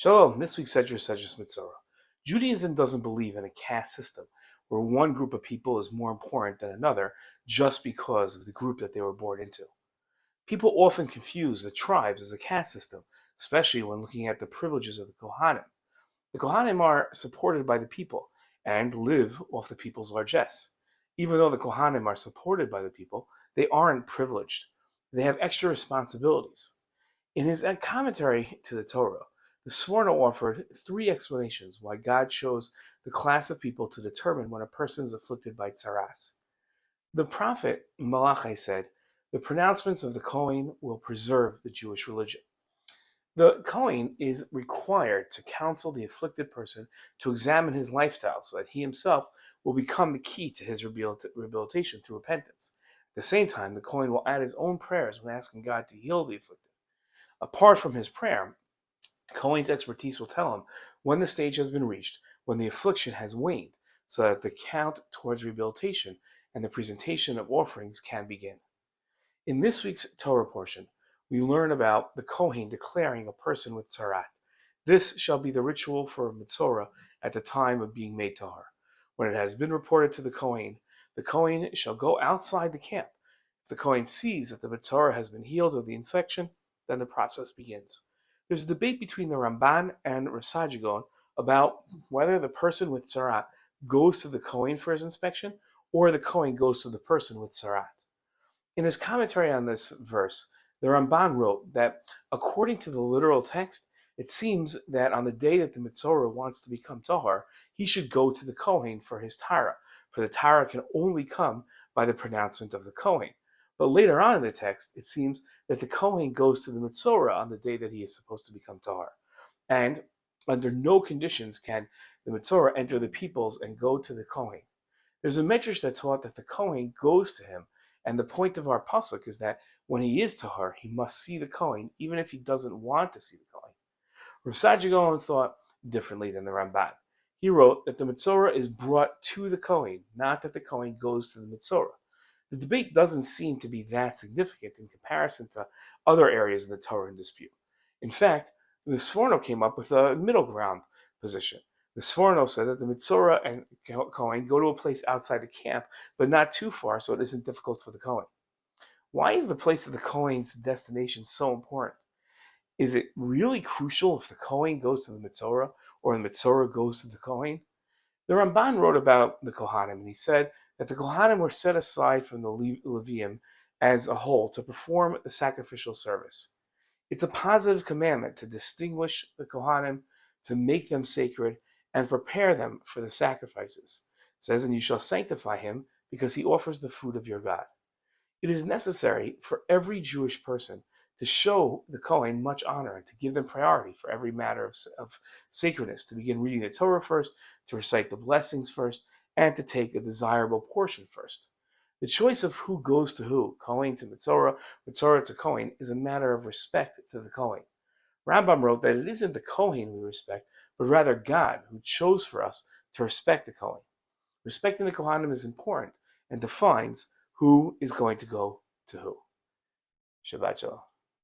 Shalom, this week's Sedra Metzora. Judaism doesn't believe in a caste system where one group of people is more important than another just because of the group that they were born into. People often confuse the tribes as a caste system, especially when looking at the privileges of the Kohanim. The Kohanim are supported by the people and live off the people's largesse. Even though the Kohanim are supported by the people, they aren't privileged. They have extra responsibilities. In his commentary to the Torah, the Sforno offered three explanations why God chose the class of people to determine when a person is afflicted by tsaras. The prophet Malachi said, "The pronouncements of the Kohen will preserve the Jewish religion." The Kohen is required to counsel the afflicted person to examine his lifestyle so that he himself will become the key to his rehabilitation through repentance. At the same time, the Kohen will add his own prayers when asking God to heal the afflicted. Apart from his prayer, Kohen's expertise will tell him when the stage has been reached, when the affliction has waned, so that the count towards rehabilitation and the presentation of offerings can begin. In this week's Torah portion, we learn about the Kohen declaring a person with tzarat. This shall be the ritual for Metzora at the time of being made tahor. When it has been reported to the Kohen shall go outside the camp. If the Kohen sees that the Metzora has been healed of the infection, then the process begins. There's a debate between the Ramban and Rav Sajigon about whether the person with tzarat goes to the Kohen for his inspection or the Kohen goes to the person with tzarat. In his commentary on this verse, the Ramban wrote that according to the literal text, it seems that on the day that the Metzora wants to become tahor, he should go to the Kohen for his tara, for the tara can only come by the pronouncement of the Kohen. But later on in the text, it seems that the Kohen goes to the Metzora on the day that he is supposed to become tahor. And under no conditions can the Metzora enter the peoples and go to the Kohen. There's a medrash that taught that the Kohen goes to him, and the point of our pasuk is that when he is tahor, he must see the Kohen, even if he doesn't want to see the Kohen. Rav Sajigon thought differently than the Ramban. He wrote that the Metzora is brought to the Kohen, not that the Kohen goes to the Metzora. The debate doesn't seem to be that significant in comparison to other areas in the Torah in dispute. In fact, the Sforno came up with a middle ground position. The Sforno said that the Metzora and Kohen go to a place outside the camp, but not too far, so it isn't difficult for the Kohen. Why is the place of the Kohen's destination so important? Is it really crucial if the Kohen goes to the Metzora or the Metzora goes to the Kohen? The Ramban wrote about the Kohanim, and he said that the Kohanim were set aside from the Levium as a whole to perform the sacrificial service. It's a positive commandment to distinguish the Kohanim, to make them sacred, and prepare them for the sacrifices. It says, "And you shall sanctify him, because he offers the food of your God." It is necessary for every Jewish person to show the Kohen much honor and to give them priority for every matter of sacredness, to begin reading the Torah first, to recite the blessings first, and to take a desirable portion first. The choice of who goes to who, Kohen to Metzora, Metzora to Kohen, is a matter of respect to the Kohen. Rambam wrote that it isn't the Kohen we respect, but rather God, who chose for us to respect the Kohen. Respecting the Kohanim is important and defines who is going to go to who. Shabbat Shalom.